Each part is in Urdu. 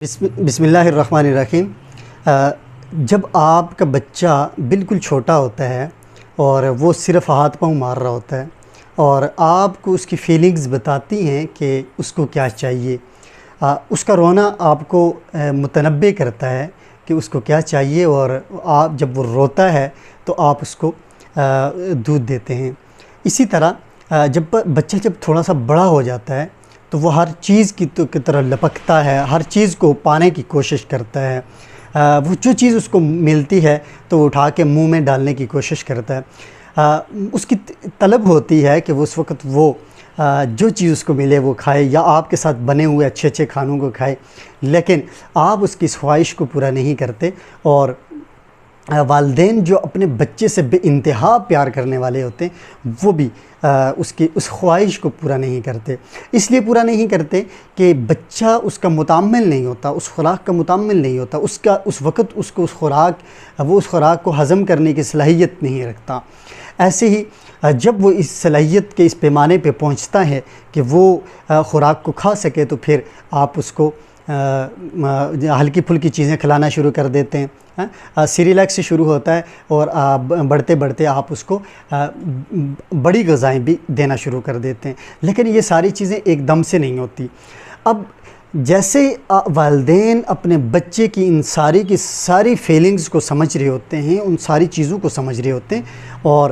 بسم اللہ الرحمن الرحیم۔ جب آپ کا بچہ بالکل چھوٹا ہوتا ہے اور وہ صرف ہاتھ پاؤں مار رہا ہوتا ہے اور آپ کو اس کی فیلنگز بتاتی ہیں کہ اس کو کیا چاہیے، اس کا رونا آپ کو متنبع کرتا ہے کہ اس کو کیا چاہیے، اور آپ جب وہ روتا ہے تو آپ اس کو دودھ دیتے ہیں۔ اسی طرح جب بچہ تھوڑا سا بڑا ہو جاتا ہے تو وہ ہر چیز کی طرح لپکتا ہے، ہر چیز کو پانے کی کوشش کرتا ہے، وہ جو چیز اس کو ملتی ہے تو وہ اٹھا کے منہ میں ڈالنے کی کوشش کرتا ہے۔ اس کی طلب ہوتی ہے کہ وہ اس وقت وہ جو چیز اس کو ملے وہ کھائے، یا آپ کے ساتھ بنے ہوئے اچھے اچھے کھانوں کو کھائے، لیکن آپ اس کی اس خواہش کو پورا نہیں کرتے۔ اور والدین جو اپنے بچے سے بے انتہا پیار کرنے والے ہوتے ہیں وہ بھی اس کی اس خواہش کو پورا نہیں کرتے۔ اس لیے پورا نہیں کرتے کہ بچہ اس کا متحمل نہیں ہوتا، اس خوراک کا متحمل نہیں ہوتا، اس وقت اس کو وہ اس خوراک کو ہضم کرنے کی صلاحیت نہیں رکھتا۔ ایسے ہی جب وہ اس صلاحیت کے اس پیمانے پہ پہنچتا ہے کہ وہ خوراک کو کھا سکے تو پھر آپ اس کو ہلکی پھلکی چیزیں کھلانا شروع کر دیتے ہیں۔ سیریلیک سے شروع ہوتا ہے اور بڑھتے بڑھتے آپ اس کو بڑی غذائیں بھی دینا شروع کر دیتے ہیں، لیکن یہ ساری چیزیں ایک دم سے نہیں ہوتی۔ اب جیسے والدین اپنے بچے کی ان ساری فیلنگز کو سمجھ رہے ہوتے ہیں، ان ساری چیزوں کو سمجھ رہے ہوتے ہیں اور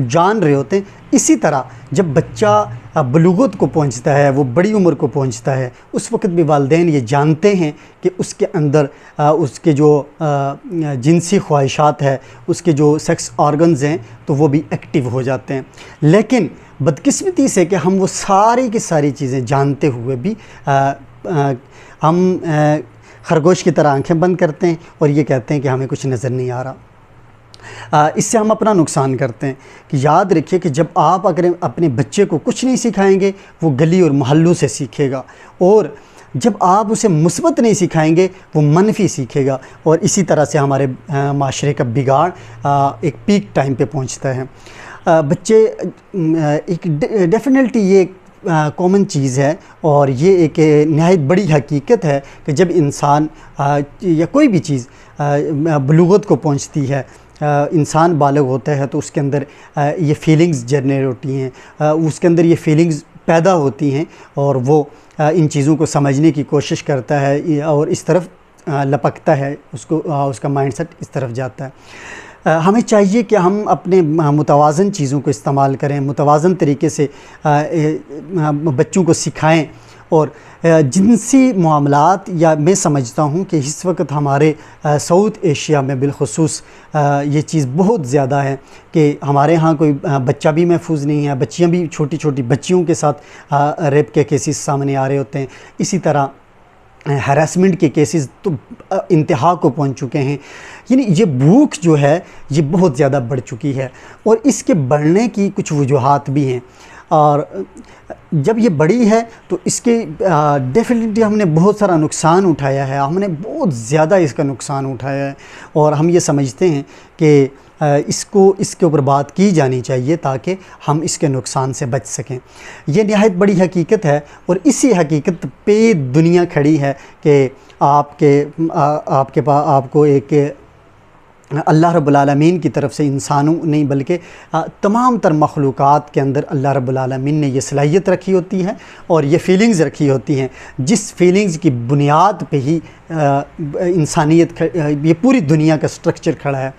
جان رہے ہوتے ہیں، اسی طرح جب بچہ بلوغت کو پہنچتا ہے، وہ بڑی عمر کو پہنچتا ہے، اس وقت بھی والدین یہ جانتے ہیں کہ اس کے اندر اس کے جو جنسی خواہشات ہے، اس کے جو سیکس آرگنز ہیں تو وہ بھی ایکٹیو ہو جاتے ہیں۔ لیکن بدقسمتی سے کہ ہم وہ ساری کی ساری چیزیں جانتے ہوئے بھی ہم خرگوش کی طرح آنکھیں بند کرتے ہیں اور یہ کہتے ہیں کہ ہمیں کچھ نظر نہیں آ رہا۔ اس سے ہم اپنا نقصان کرتے ہیں۔ کہ یاد رکھیے کہ جب آپ اگر اپنے بچے کو کچھ نہیں سکھائیں گے وہ گلی اور محلوں سے سیکھے گا، اور جب آپ اسے مثبت نہیں سکھائیں گے وہ منفی سیکھے گا، اور اسی طرح سے ہمارے معاشرے کا بگاڑ ایک پیک ٹائم پہ پہنچتا ہے۔ بچے ایک ڈیفینیٹلی یہ کامن چیز ہے اور یہ ایک نہایت بڑی حقیقت ہے کہ جب انسان یا کوئی بھی چیز بلوغت کو پہنچتی ہے، انسان بالغ ہوتا ہے تو اس کے اندر یہ فیلنگز جنریٹ ہوتی ہیں، اس کے اندر یہ فیلنگز پیدا ہوتی ہیں اور وہ ان چیزوں کو سمجھنے کی کوشش کرتا ہے اور اس طرف لپکتا ہے، اس کا مائنڈ سیٹ اس طرف جاتا ہے۔ ہمیں چاہیے کہ ہم اپنے متوازن چیزوں کو استعمال کریں، متوازن طریقے سے بچوں کو سکھائیں، اور جنسی معاملات یا میں سمجھتا ہوں کہ اس وقت ہمارے ساؤتھ ایشیا میں بالخصوص یہ چیز بہت زیادہ ہے کہ ہمارے ہاں کوئی بچہ بھی محفوظ نہیں ہے، بچیاں بھی چھوٹی چھوٹی بچیوں کے ساتھ ریپ کے کیسز سامنے آ رہے ہوتے ہیں، اسی طرح ہراسمنٹ کے کیسز تو انتہا کو پہنچ چکے ہیں۔ یعنی یہ بھوک جو ہے یہ بہت زیادہ بڑھ چکی ہے، اور اس کے بڑھنے کی کچھ وجوہات بھی ہیں، اور جب یہ بڑی ہے تو اس کے ڈیفینیٹلی ہم نے بہت سارا نقصان اٹھایا ہے، ہم نے بہت زیادہ اس کا نقصان اٹھایا ہے، اور ہم یہ سمجھتے ہیں کہ اس کے اوپر بات کی جانی چاہیے تاکہ ہم اس کے نقصان سے بچ سکیں۔ یہ نہایت بڑی حقیقت ہے، اور اسی حقیقت پہ دنیا کھڑی ہے کہ آپ کو ایک اللہ رب العالمین کی طرف سے انسانوں نہیں بلکہ تمام تر مخلوقات کے اندر اللہ رب العالمین نے یہ صلاحیت رکھی ہوتی ہے اور یہ فیلنگز رکھی ہوتی ہیں، جس فیلنگز کی بنیاد پہ ہی انسانیت، یہ پوری دنیا کا سٹرکچر کھڑا ہے۔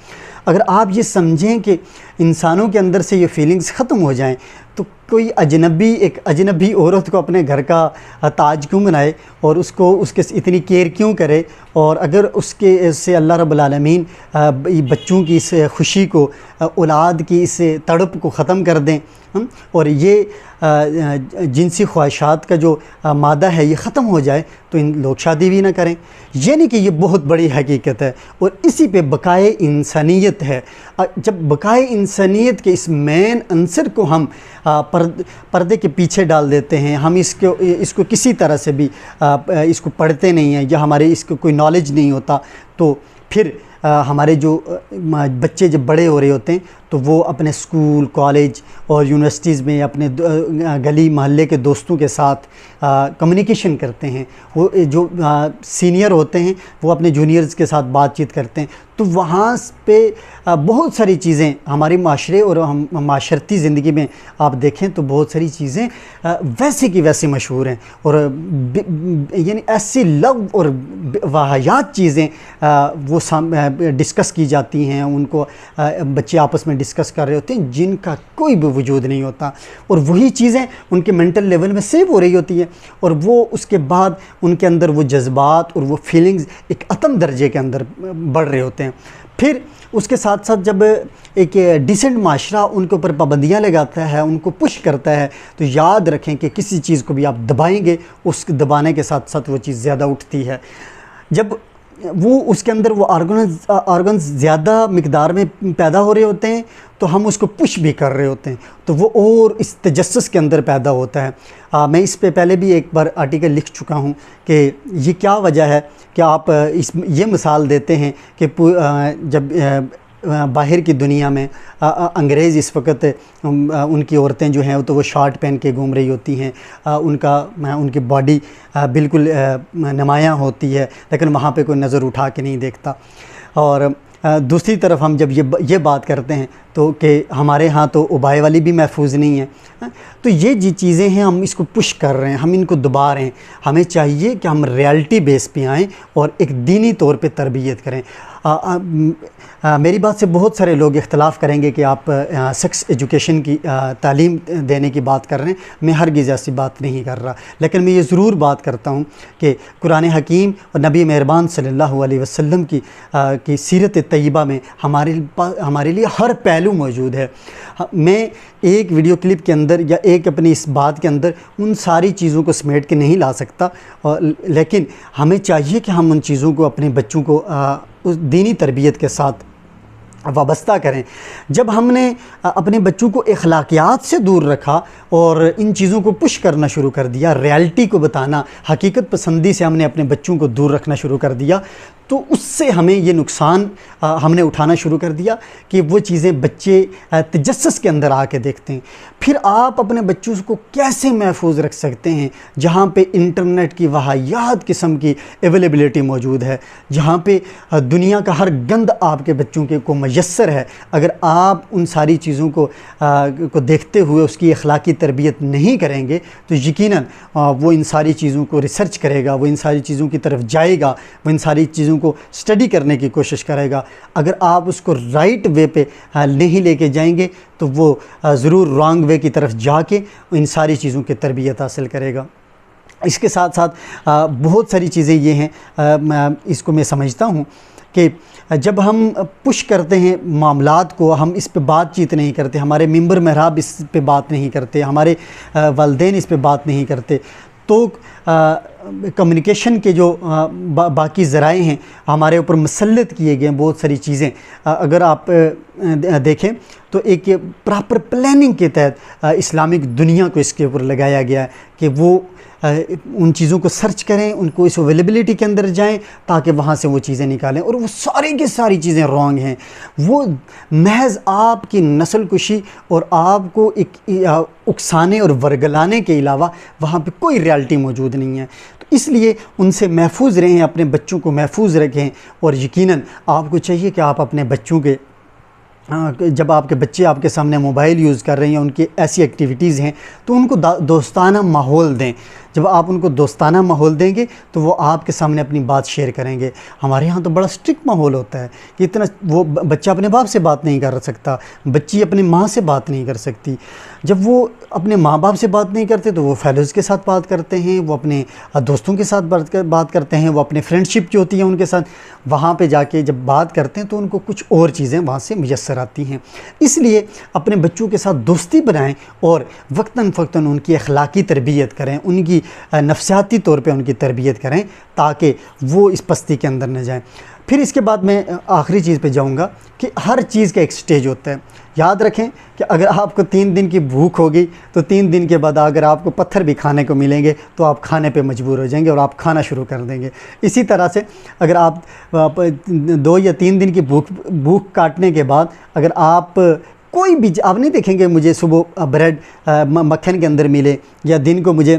اگر آپ یہ سمجھیں کہ انسانوں کے اندر سے یہ فیلنگز ختم ہو جائیں تو کوئی ایک اجنبی عورت کو اپنے گھر کا تاج کیوں بنائے اور اس کے اتنی کیئر کیوں کرے، اور اگر اس کے سے اللہ رب العالمین بچوں کی اس خوشی کو، اولاد کی اس تڑپ کو ختم کر دیں، اور یہ جنسی خواہشات کا جو مادہ ہے یہ ختم ہو جائے تو ان لوگ شادی بھی نہ کریں۔ یعنی کہ یہ بہت بڑی حقیقت ہے، اور اسی پہ بقائے انسانیت ہے۔ جب بقائے انسانیت کے اس مین عنصر کو ہم پردے کے پیچھے ڈال دیتے ہیں، ہم اس کو کسی طرح سے بھی اس کو پڑھتے نہیں ہیں یا ہمارے اس کو کوئی نالج نہیں ہوتا، تو پھر ہمارے جو بچے جب بڑے ہو رہے ہوتے ہیں تو وہ اپنے اسکول کالج اور یونیورسٹیز میں اپنے گلی محلے کے دوستوں کے ساتھ کمیونیکیشن کرتے ہیں. وہ جو سینئر ہوتے ہیں وہ اپنے جونیئرز کے ساتھ بات چیت کرتے ہیں. تو وہاں پہ بہت ساری چیزیں ہمارے معاشرے اور معاشرتی زندگی میں آپ دیکھیں تو بہت ساری چیزیں ویسے کی ویسے مشہور ہیں, اور یعنی ایسی لغو اور واہیات چیزیں وہ ڈسکس کی جاتی ہیں. ان کو بچے آپس میں ڈسکس کر رہے ہوتے ہیں جن کا کوئی بھی وجود نہیں ہوتا, اور وہی چیزیں ان کے منٹل لیول میں سیو ہو رہی ہوتی ہیں, اور وہ اس کے بعد ان کے اندر وہ جذبات اور وہ فیلنگز ایک اتم درجے کے اندر بڑھ رہے ہوتے ہیں. پھر اس کے ساتھ ساتھ جب ایک ڈیسنٹ معاشرہ ان کے اوپر پابندیاں لگاتا ہے, ان کو پش کرتا ہے, تو یاد رکھیں کہ کسی چیز کو بھی آپ دبائیں گے, اس دبانے کے ساتھ ساتھ وہ چیز زیادہ اٹھتی ہے. جب وہ اس کے اندر وہ آرگنز زیادہ مقدار میں پیدا ہو رہے ہوتے ہیں تو ہم اس کو پش بھی کر رہے ہوتے ہیں, تو وہ اور اس تجسس کے اندر پیدا ہوتا ہے. میں اس پہ پہلے بھی ایک بار آرٹیکل لکھ چکا ہوں کہ یہ کیا وجہ ہے کہ آپ یہ مثال دیتے ہیں کہ جب باہر کی دنیا میں انگریز اس وقت ان کی عورتیں جو ہیں تو وہ شارٹ پہن کے گھوم رہی ہوتی ہیں, ان کی باڈی بالکل نمایاں ہوتی ہے, لیکن وہاں پہ کوئی نظر اٹھا کے نہیں دیکھتا. اور دوسری طرف ہم جب یہ بات کرتے ہیں تو کہ ہمارے ہاں تو ابائے والی بھی محفوظ نہیں ہے, تو یہ جی چیزیں ہیں ہم اس کو پش کر رہے ہیں, ہم ان کو دبا رہے ہیں. ہمیں چاہیے کہ ہم ریالٹی بیس پہ آئیں اور ایک دینی طور پہ تربیت کریں. میری بات سے بہت سارے لوگ اختلاف کریں گے کہ آپ سیکس ایجوکیشن کی تعلیم دینے کی بات کر رہے ہیں. میں ہرگز ایسی بات نہیں کر رہا, لیکن میں یہ ضرور بات کرتا ہوں کہ قرآن حکیم اور نبی مہربان صلی اللہ علیہ وسلم کی سیرت طیبہ میں ہمارے لیے ہر پہلو موجود ہے. میں ایک ویڈیو کلپ کے اندر یا ایک اپنی اس بات کے اندر ان ساری چیزوں کو سمیٹ کے نہیں لا سکتا, لیکن ہمیں چاہیے کہ ہم ان چیزوں کو اپنے بچوں کو اس دینی تربیت کے ساتھ وابستہ کریں. جب ہم نے اپنے بچوں کو اخلاقیات سے دور رکھا اور ان چیزوں کو پش کرنا شروع کر دیا, ریالٹی کو بتانا, حقیقت پسندی سے ہم نے اپنے بچوں کو دور رکھنا شروع کر دیا, تو اس سے ہمیں یہ نقصان ہم نے اٹھانا شروع کر دیا کہ وہ چیزیں بچے تجسس کے اندر آ کے دیکھتے ہیں. پھر آپ اپنے بچوں کو کیسے محفوظ رکھ سکتے ہیں جہاں پہ انٹرنیٹ کی واہیات قسم کی اویلیبلٹی موجود ہے, جہاں پہ دنیا کا ہر گند آپ کے بچوں کو میسر ہے. اگر آپ ان ساری چیزوں کو دیکھتے ہوئے اس کی اخلاقی تربیت نہیں کریں گے تو یقیناً وہ ان ساری چیزوں کو ریسرچ کرے گا, وہ ان ساری چیزوں کی طرف جائے گا, وہ ان ساری چیزوں کو سٹڈی کرنے کی کوشش کرے گا. اگر آپ اس کو رائٹ وے پہ نہیں لے کے جائیں گے تو وہ ضرور رانگ وے کی طرف جا کے ان ساری چیزوں کی تربیت حاصل کرے گا. اس کے ساتھ ساتھ بہت ساری چیزیں یہ ہیں, اس کو میں سمجھتا ہوں کہ جب ہم پش کرتے ہیں معاملات کو, ہم اس پہ بات چیت نہیں کرتے, ہمارے ممبر محراب اس پہ بات نہیں کرتے, ہمارے والدین اس پہ بات نہیں کرتے, تو کمیونیکیشن کے جو باقی ذرائع ہیں ہمارے اوپر مسلط کیے گئے ہیں بہت ساری چیزیں. اگر آپ دیکھیں تو ایک پراپر پلاننگ کے تحت اسلامک دنیا کو اس کے اوپر لگایا گیا ہے کہ وہ ان چیزوں کو سرچ کریں, ان کو اس اویلیبلٹی کے اندر جائیں تاکہ وہاں سے وہ چیزیں نکالیں, اور وہ ساری کی ساری چیزیں رانگ ہیں. وہ محض آپ کی نسل کشی اور آپ کو ایک اکسانے اور ورگلانے کے علاوہ وہاں پہ کوئی ریالٹی موجود نہیں ہے. تو اس لیے ان سے محفوظ رہیں, اپنے بچوں کو محفوظ رکھیں, اور یقیناً آپ کو چاہیے کہ آپ اپنے بچوں کے جب آپ کے بچے آپ کے سامنے موبائل یوز کر رہے ہیں, ان کی ایسی ایکٹیویٹیز ہیں, تو ان کو دوستانہ ماحول دیں. جب آپ ان کو دوستانہ ماحول دیں گے تو وہ آپ کے سامنے اپنی بات شیئر کریں گے. ہمارے یہاں تو بڑا سٹرکٹ ماحول ہوتا ہے کہ اتنا وہ بچہ اپنے باپ سے بات نہیں کر سکتا, بچی اپنی ماں سے بات نہیں کر سکتی. جب وہ اپنے ماں باپ سے بات نہیں کرتے تو وہ فیلوز کے ساتھ بات کرتے ہیں, وہ اپنے دوستوں کے ساتھ بات کرتے ہیں, وہ اپنے فرینڈ شپ جو ہوتی ہے ان کے ساتھ وہاں پہ جا کے جب بات کرتے ہیں تو ان کو کچھ اور چیزیں وہاں سے میسر آتی ہیں. اس لیے اپنے بچوں کے ساتھ دوستی بنائیں اور وقتاً فوقتاً ان کی اخلاقی تربیت کریں, ان کی نفسیاتی طور پہ ان کی تربیت کریں تاکہ وہ اس پستی کے اندر نہ جائیں. پھر اس کے بعد میں آخری چیز پہ جاؤں گا کہ ہر چیز کا ایک سٹیج ہوتا ہے. یاد رکھیں کہ اگر آپ کو 3 دن کی بھوک ہوگی تو 3 دن کے بعد اگر آپ کو پتھر بھی کھانے کو ملیں گے تو آپ کھانے پہ مجبور ہو جائیں گے اور آپ کھانا شروع کر دیں گے. اسی طرح سے اگر آپ 2 یا 3 دن کی بھوک کاٹنے کے بعد اگر آپ کوئی بھی آپ نہیں دیکھیں گے مجھے صبح بریڈ مکھن کے اندر ملے، یا دن کو مجھے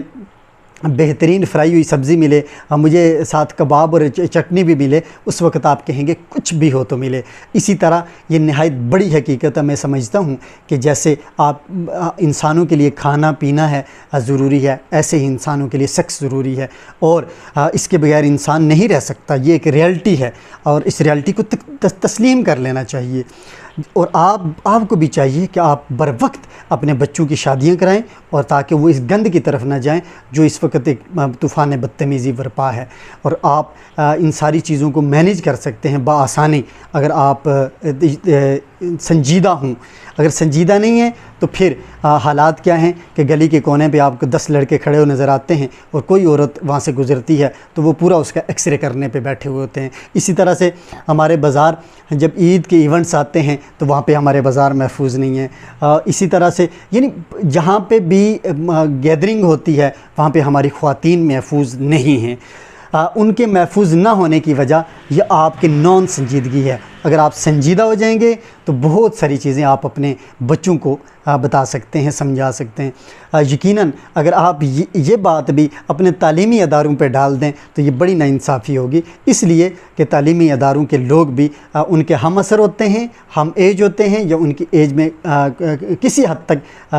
بہترین فرائی ہوئی سبزی ملے، مجھے ساتھ کباب اور چٹنی بھی ملے، اس وقت آپ کہیں گے کچھ بھی ہو تو ملے۔ اسی طرح یہ نہایت بڑی حقیقت ہے، میں سمجھتا ہوں کہ جیسے آپ انسانوں کے لیے کھانا پینا ہے ضروری ہے، ایسے ہی انسانوں کے لیے سیکس ضروری ہے، اور اس کے بغیر انسان نہیں رہ سکتا۔ یہ ایک ریالٹی ہے، اور اس ریالٹی کو تسلیم کر لینا چاہیے۔ اور آپ کو بھی چاہیے کہ آپ بر وقت اپنے بچوں کی شادیاں کرائیں، اور تاکہ وہ اس گند کی طرف نہ جائیں جو اس وقت ایک طوفان بدتمیزی برپا ہے۔ اور آپ ان ساری چیزوں کو مینیج کر سکتے ہیں بآسانی اگر آپ سنجیدہ ہوں۔ اگر سنجیدہ نہیں ہیں تو پھر حالات کیا ہیں کہ گلی کے کونے پہ آپ کو 10 لڑکے کھڑے ہوئے نظر آتے ہیں، اور کوئی عورت وہاں سے گزرتی ہے تو وہ پورا اس کا ایکس رے کرنے پہ بیٹھے ہوئے ہوتے ہیں۔ اسی طرح سے ہمارے بازار جب عید کے ایونٹس آتے ہیں تو وہاں پہ ہمارے بازار محفوظ نہیں ہیں۔ اسی طرح سے یعنی جہاں پہ بھی گیدرنگ ہوتی ہے وہاں پہ ہماری خواتین محفوظ نہیں ہیں۔ ان کے محفوظ نہ ہونے کی وجہ یہ آپ کی نون سنجیدگی ہے۔ اگر آپ سنجیدہ ہو جائیں گے تو بہت ساری چیزیں آپ اپنے بچوں کو بتا سکتے ہیں، سمجھا سکتے ہیں۔ یقیناً اگر آپ یہ بات بھی اپنے تعلیمی اداروں پہ ڈال دیں تو یہ بڑی ناانصافی ہوگی، اس لیے کہ تعلیمی اداروں کے لوگ بھی ان کے ہم عصر ہوتے ہیں، ہم ایج ہوتے ہیں، یا ان کی ایج میں کسی حد تک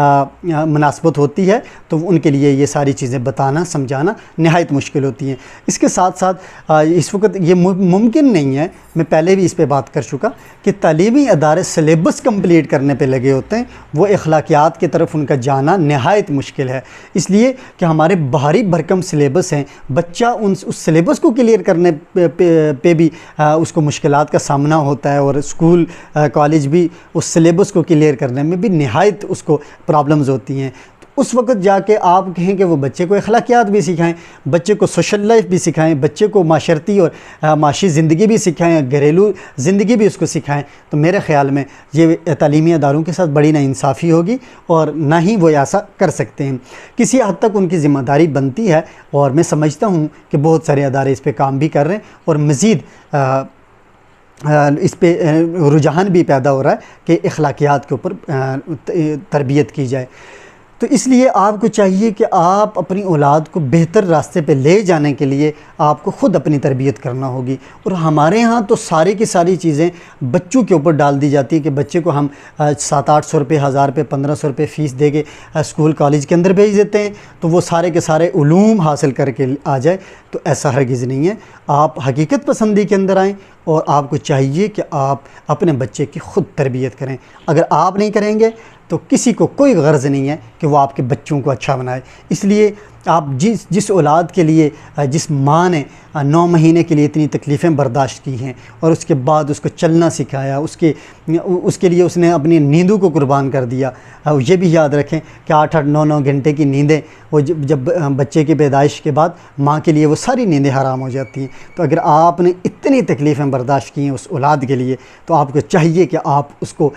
مناسبت ہوتی ہے، تو ان کے لیے یہ ساری چیزیں بتانا سمجھانا نہایت مشکل ہوتی ہیں۔ اس کے ساتھ ساتھ اس وقت یہ ممکن نہیں ہے، میں پہلے بھی اس پہ بات کر چکا کہ تعلیمی ادارے سلیبس کمپلیٹ کرنے پہ لگے ہوتے ہیں، وہ اخلاقیات کی طرف ان کا جانا نہایت مشکل ہے، اس لیے کہ ہمارے بھاری بھرکم سلیبس ہیں۔ بچہ اس سلیبس کو کلیئر کرنے پہ بھی اس کو مشکلات کا سامنا ہوتا ہے، اور اسکول کالج بھی اس سلیبس کو کلیئر کرنے میں بھی نہایت اس کو پرابلمز ہوتی ہیں۔ اس وقت جا کے آپ کہیں کہ وہ بچے کو اخلاقیات بھی سکھائیں، بچے کو سوشل لائف بھی سکھائیں، بچے کو معاشرتی اور معاشی زندگی بھی سکھائیں، گھریلو زندگی بھی اس کو سکھائیں، تو میرے خیال میں یہ تعلیمی اداروں کے ساتھ بڑی ناانصافی ہوگی، اور نہ ہی وہ ایسا کر سکتے ہیں۔ کسی حد تک ان کی ذمہ داری بنتی ہے، اور میں سمجھتا ہوں کہ بہت سارے ادارے اس پہ کام بھی کر رہے ہیں، اور مزید اس پہ رجحان بھی پیدا ہو رہا ہے کہ اخلاقیات کے اوپر تربیت کی جائے۔ تو اس لیے آپ کو چاہیے کہ آپ اپنی اولاد کو بہتر راستے پہ لے جانے کے لیے آپ کو خود اپنی تربیت کرنا ہوگی۔ اور ہمارے ہاں تو ساری کی ساری چیزیں بچوں کے اوپر ڈال دی جاتی ہے کہ بچے کو ہم 700-800 روپے، 1000 روپے، 1500 روپے فیس دے کے اسکول کالج کے اندر بھیج دیتے ہیں تو وہ سارے کے سارے علوم حاصل کر کے آ جائے، تو ایسا ہرگز نہیں ہے۔ آپ حقیقت پسندی کے اندر آئیں، اور آپ کو چاہیے کہ آپ اپنے بچے کی خود تربیت کریں۔ اگر آپ نہیں کریں گے تو کسی کو کوئی غرض نہیں ہے کہ وہ آپ کے بچوں کو اچھا بنائے۔ اس لیے آپ جس اولاد کے لیے جس ماں نے 9 مہینے کے لیے اتنی تکلیفیں برداشت کی ہیں، اور اس کے بعد اس کو چلنا سکھایا، اس کے لیے اس نے اپنی نیندوں کو قربان کر دیا۔ یہ بھی یاد رکھیں کہ 8-8 9-9 گھنٹے کی نیندیں، وہ جب بچے کی پیدائش کے بعد ماں کے لیے وہ ساری نیندیں حرام ہو جاتی ہیں۔ تو اگر آپ نے اتنی تکلیفیں برداشت کی ہیں اس اولاد کے لیے، تو آپ کو چاہیے کہ آپ اس کو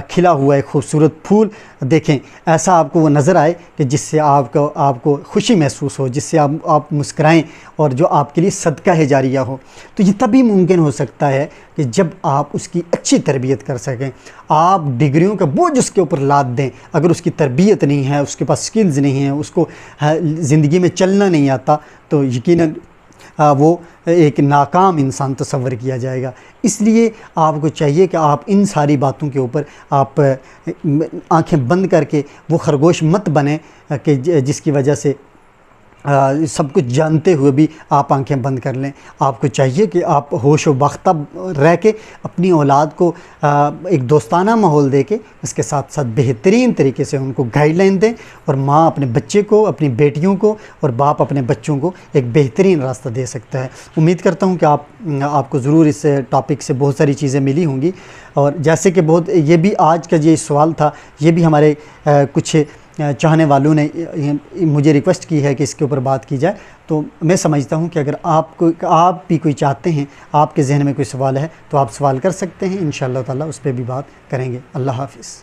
کھلا ہوا ایک خوبصورت پھول دیکھیں، ایسا آپ کو وہ نظر آئے کہ جس سے آپ کو خوشی محسوس ہو، جس سے آپ مسکرائیں، اور جو آپ کے لیے صدقہ جاریہ ہو۔ تو یہ تبھی ممکن ہو سکتا ہے کہ جب آپ اس کی اچھی تربیت کر سکیں۔ آپ ڈگریوں کا بوجھ اس کے اوپر لاد دیں، اگر اس کی تربیت نہیں ہے، اس کے پاس سکلز نہیں ہیں، اس کو زندگی میں چلنا نہیں آتا، تو یقیناً وہ ایک ناکام انسان تصور کیا جائے گا۔ اس لیے آپ کو چاہیے کہ آپ ان ساری باتوں کے اوپر آپ آنکھیں بند کر کے وہ خرگوش مت بنیں کہ جس کی وجہ سے سب کچھ جانتے ہوئے بھی آپ آنکھیں بند کر لیں۔ آپ کو چاہیے کہ آپ ہوش و باختہ رہ کے اپنی اولاد کو ایک دوستانہ ماحول دے کے، اس کے ساتھ ساتھ بہترین طریقے سے ان کو گائیڈ لائن دیں، اور ماں اپنے بچے کو، اپنی بیٹیوں کو، اور باپ اپنے بچوں کو ایک بہترین راستہ دے سکتا ہے۔ امید کرتا ہوں کہ آپ کو ضرور اس ٹاپک سے بہت ساری چیزیں ملی ہوں گی، اور جیسے کہ یہ بھی آج کا یہ سوال تھا، یہ بھی ہمارے کچھ چاہنے والوں نے مجھے ریکویسٹ کی ہے کہ اس کے اوپر بات کی جائے، تو میں سمجھتا ہوں کہ اگر آپ بھی کوئی چاہتے ہیں، آپ کے ذہن میں کوئی سوال ہے تو آپ سوال کر سکتے ہیں، انشاءاللہ تعالیٰ اس پہ بھی بات کریں گے۔ اللہ حافظ۔